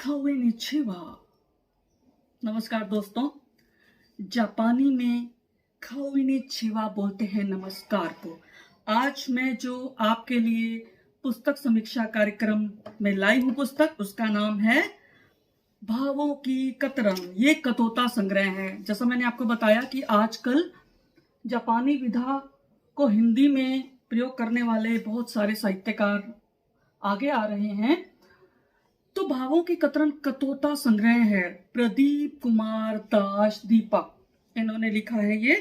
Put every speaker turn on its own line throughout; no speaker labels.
Konnichiwa. नमस्कार दोस्तों। जापानी में कोनिचिवा बोलते हैं नमस्कार को। आज मैं जो आपके लिए पुस्तक समीक्षा कार्यक्रम में लाई हूँ पुस्तक, उसका नाम है भावों की कतरन। ये कतोता संग्रह है। जैसा मैंने आपको बताया कि आजकल जापानी विधा को हिंदी में प्रयोग करने वाले बहुत सारे साहित्यकार आगे आ रहे हैं। तो भावों की कतरन कतोता संग्रह है। प्रदीप कुमार दास दीपक इन्होंने लिखा है ये।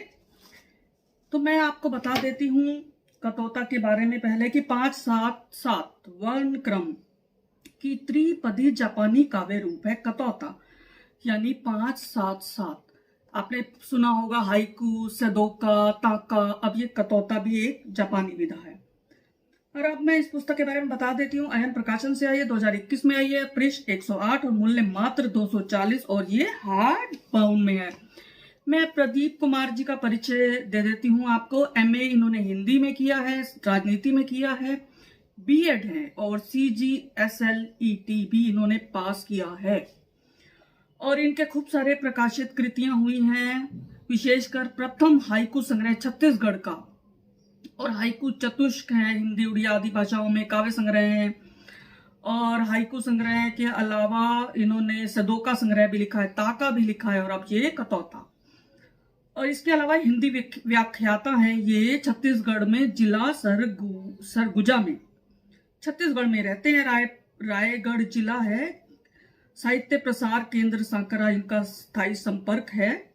तो मैं आपको बता देती हूँ कतोता के बारे में पहले कि 5-7-7 वर्ण क्रम की त्रिपदी जापानी काव्य रूप है कतोता, यानी 5-7-7। आपने सुना होगा हाइकू, सदोका, ताका। अब ये कतोता भी एक जापानी विधा है। और अब मैं इस पुस्तक के बारे में बता देती हूँ। अयन प्रकाशन से आई है, 2021 में आई है। पृष्ठ 108 और मूल्य मात्र 240 और ये हार्ड बाउंड में है। मैं प्रदीप कुमार जी का परिचय दे देती हूँ आपको। एमए इन्होंने हिंदी में किया है, राजनीति में किया है, बीएड है और CGSLET भी इन्होंने पास किया है। और इनके खूब सारे प्रकाशित कृतियां हुई हैं, विशेषकर प्रथम हाइकू संग्रह छत्तीसगढ़ का और हाइकू चतुष्क है, हिंदी उड़िया आदि भाषाओं में काव्य संग्रह है। और हाइकू संग्रह के अलावा इन्होंने सदोका संग्रह भी लिखा है, ताका भी लिखा है और अब ये कतौता। और इसके अलावा हिंदी व्याख्याता है ये छत्तीसगढ़ में जिला सरगुजा में, छत्तीसगढ़ में रहते हैं। रायगढ़ जिला है। साहित्य प्रसार केंद्र सांकरा इनका स्थायी संपर्क है।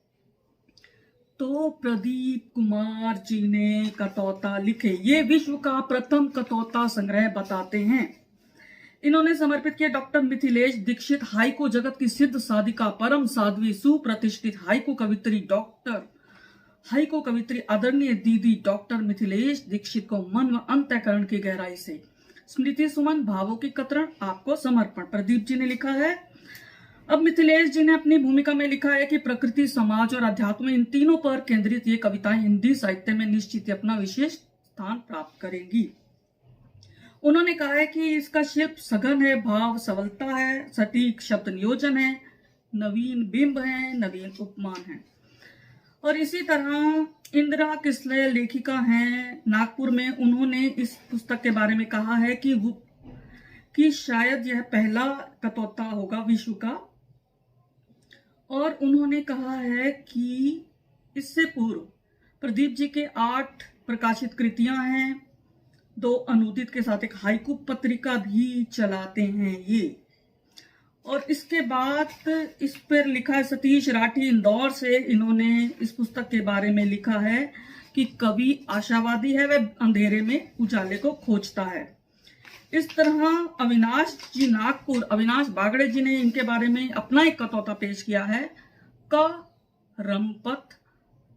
तो प्रदीप कुमार जी ने कतौता लिखे। ये विश्व का प्रथम कतौता संग्रह बताते हैं। इन्होंने समर्पित किया डॉक्टर मिथिलेश दीक्षित, हाइकू जगत की सिद्ध साधिका, परम साध्वी, सुप्रतिष्ठित हाइकू कवित्री आदरणीय दीदी डॉक्टर मिथिलेश दीक्षित को मन व अंतःकरण की गहराई से स्मृति सुमन भावों की कतरन आपको समर्पण। प्रदीप जी ने लिखा है। अब मिथिलेश जी ने अपनी भूमिका में लिखा है कि प्रकृति, समाज और अध्यात्म, इन तीनों पर केंद्रित ये कविताएं हिंदी साहित्य में निश्चित अपना विशेष स्थान प्राप्त करेंगी। उन्होंने कहा है कि इसका शिल्प सघन है, भाव सबलता है, सटीक शब्द नियोजन है, नवीन बिंब है, नवीन उपमान है। और इसी तरह इंदिरा किसले लेखिका हैं नागपुर में, उन्होंने इस पुस्तक के बारे में कहा है कि शायद यह पहला कतौता होगा विश्व का। और उन्होंने कहा है कि इससे पूर्व प्रदीप जी के 8 प्रकाशित कृतियां हैं, 2 अनूदित के साथ एक हाइकू पत्रिका भी चलाते हैं ये। और इसके बाद इस पर लिखा है सतीश राठी इंदौर से, इन्होंने इस पुस्तक के बारे में लिखा है कि कवि आशावादी है, वह अंधेरे में उजाले को खोजता है। इस तरह अविनाश जी नागपुर, अविनाश बागड़े जी ने इनके बारे में अपना एक कतौता पेश किया है। क रमपथ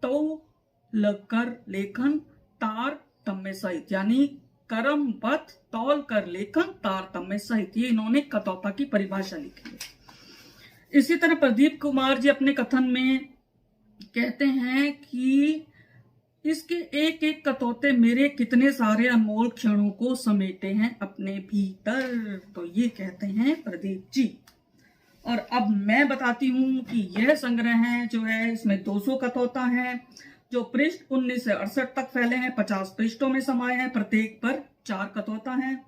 तो लकर लेखन तार तम्मे सहित, यानी करम पथ तौल कर लेखन तार तम्मे सहित, ये इन्होंने कतौता की परिभाषा लिखी है। इसी तरह प्रदीप कुमार जी अपने कथन में कहते हैं कि इसके एक एक कतौते मेरे कितने सारे अनमोल क्षणों को समेटे हैं अपने भीतर। तो ये कहते हैं प्रदीप जी। और अब मैं बताती हूँ कि यह संग्रह है जो है, इसमें 200 कतौता हैं जो पृष्ठ 19 से 68 तक फैले हैं, 50 पृष्ठों में समाये हैं, प्रत्येक पर 4 कतौता हैं।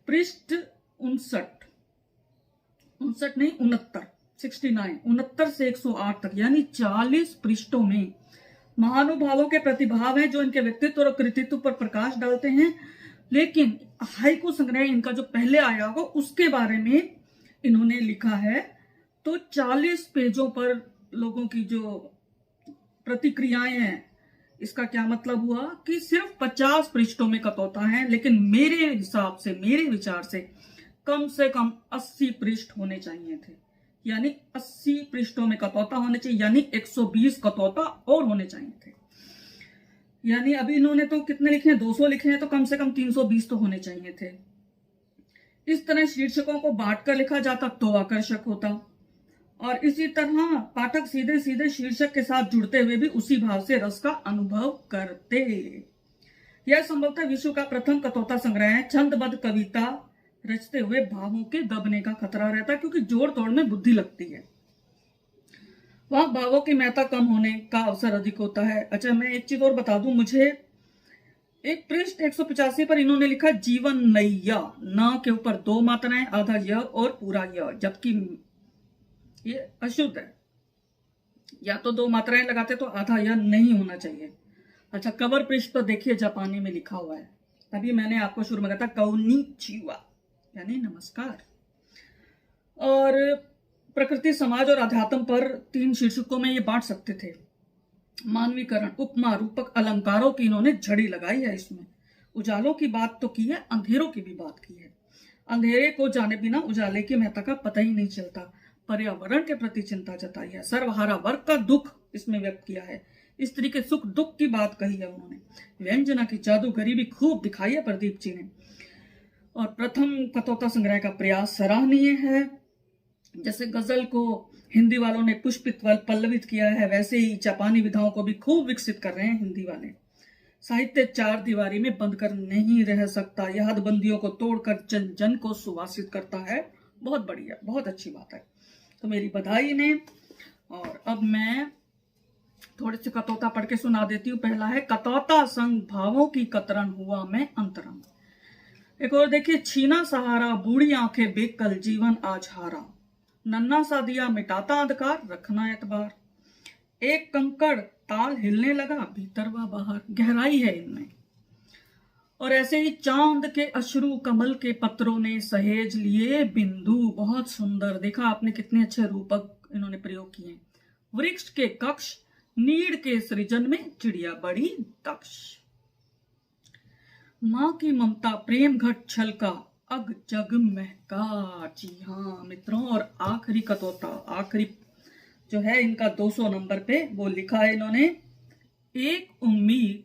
पृष्ठ 69 से 108 तक, यानी 40 पृष्ठों में महानुभावों के प्रतिभाव हैं जो इनके व्यक्तित्व और कृतित्व पर प्रकाश डालते हैं। लेकिन हाइकू संग्रह इनका जो पहले आया होगा उसके बारे में इन्होंने लिखा है। तो 40 पेजों पर लोगों की जो प्रतिक्रियाएं हैं, इसका क्या मतलब हुआ कि सिर्फ 50 पृष्ठों में कतौता है, लेकिन मेरे हिसाब से, मेरे विचार से कम 80 पृष्ठ होने चाहिए थे, यानी 80 पृष्ठों में कतौता होने चाहिए, यानी 120 कतौता और होने चाहिए थे। यानी अभी इन्होंने तो कितने लिखे हैं, 200 लिखे हैं, तो कम से कम 320 तो होने चाहिए थे। इस तरह शीर्षकों को बांटकर लिखा जाता तो आकर्षक होता, और इसी तरह पाठक सीधे सीधे शीर्षक के साथ जुड़ते हुए भी उसी भाव से रस का अनुभव करते। यह संभवतः विश्व का प्रथम कतौता संग्रह है। छंदबद्ध कविता रचते हुए भावों के दबने का खतरा रहता है, क्योंकि जोड़ तोड़ में बुद्धि लगती है, वहां भावों की महत्ता कम होने का अवसर अधिक होता है। अच्छा, मैं एक चीज और बता दूं, मुझे एक पृष्ठ 185 पर इन्होंने लिखा जीवन नैया, न के ऊपर दो मात्राएं, आधा य और पूरा य, जबकि ये अशुद्ध है। या तो दो मात्राएं लगाते तो आधा य नहीं होना चाहिए। अच्छा, कवर पृष्ठ पर देखिए जापानी में लिखा हुआ है, तभी मैंने आपको शुरू में कहा था कौनिचिवा यानी नमस्कार। और प्रकृति, समाज और अध्यात्म पर 3 शीर्षकों में ये बांट सकते थे। मानवीकरण, उपमा, रूपक अलंकारों की इन्होंने झड़ी लगाई है इसमें। उजालों की बात तो की है, अंधेरों की भी बात की है। अंधेरे को जाने बिना उजाले की महत्ता का पता ही नहीं चलता। पर्यावरण के प्रति चिंता जताई है। सर्वहारा वर्ग का दुख इसमें व्यक्त किया है। स्त्री के सुख दुख की बात कही है उन्होंने। व्यंजना की जादूगरी भी खूब दिखाई है प्रदीप जी ने। और प्रथम कतौता संग्रह का प्रयास सराहनीय है। जैसे गजल को हिंदी वालों ने पुष्पित पल्लवित किया है, वैसे ही जापानी विधाओं को भी खूब विकसित कर रहे हैं हिंदी वाले। साहित्य 4 दीवारी में बंद कर नहीं रह सकता, यह हदबंदियों को तोड़कर जन जन को सुवासित करता है। बहुत बढ़िया, बहुत अच्छी बात है, तो मेरी बधाई ने। और अब मैं थोड़े से कतौता पढ़ के सुना देती हूँ। पहला है, कतौता संग भावों की कतरन हुआ मैं अंतरंग। एक और देखिए, छीना सहारा बूढ़ी आंखें बेकल जीवन आज हारा, नन्ना सा दिया मिटाता अंधकार रखना एतबार, एक कंकड़ ताल हिलने लगा भीतर व बाहर। गहराई है इनमें। और ऐसे ही चांद के अश्रु कमल के पत्रों ने सहेज लिए बिंदु। बहुत सुंदर, देखा आपने कितने अच्छे रूपक इन्होंने प्रयोग किए। वृक्ष के कक्ष नीड़ के सृजन में चिड़िया बड़ी दक्ष, माँ की ममता प्रेम घट छलका अग जग महका। जी हाँ मित्रों, और आखिरी कतौता, आखिरी जो है इनका 200 नंबर पे, वो लिखा है इन्होंने, एक उम्मीद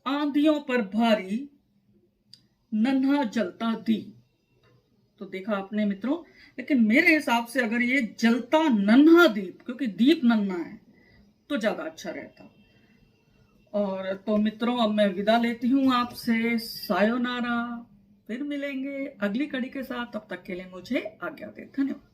आंधियों पर भारी नन्हा जलता दीप। तो देखा आपने मित्रों, लेकिन मेरे हिसाब से अगर ये जलता नन्हा दीप, क्योंकि दीप नन्हा है, तो ज्यादा अच्छा रहता। और तो मित्रों, अब मैं विदा लेती हूँ आपसे। सायोनारा, फिर मिलेंगे अगली कड़ी के साथ। तब तक के लिए मुझे आज्ञा दें। धन्यवाद।